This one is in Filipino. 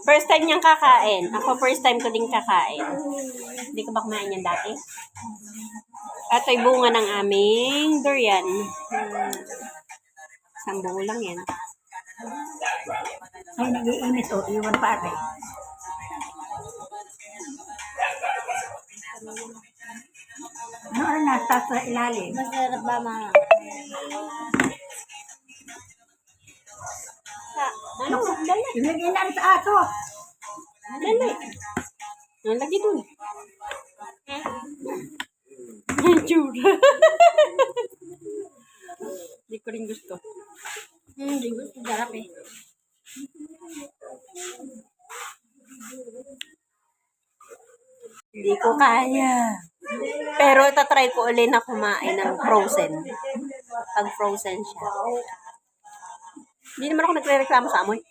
First time niyang kakain. Ako first time ko din kakain. Hindi ko ba kumain yan dati? Ito'y bunga ng aming durian. Isang buo lang yan. Ay, nag-iinit o. Iwan pa rin. Ano nasa sa ilalim? Masarap ba, mama? Ano? Dali. Ilagay na rin sa aso. Dali. Ang lagi dun. Jura. Hindi ko rin gusto. Hindi gusto. Sarap eh. Hindi ko kaya. Pero itatry ko ulit na kumain ng frozen. Pag frozen siya. Hindi naman ako nagre-reklamo sa amoy.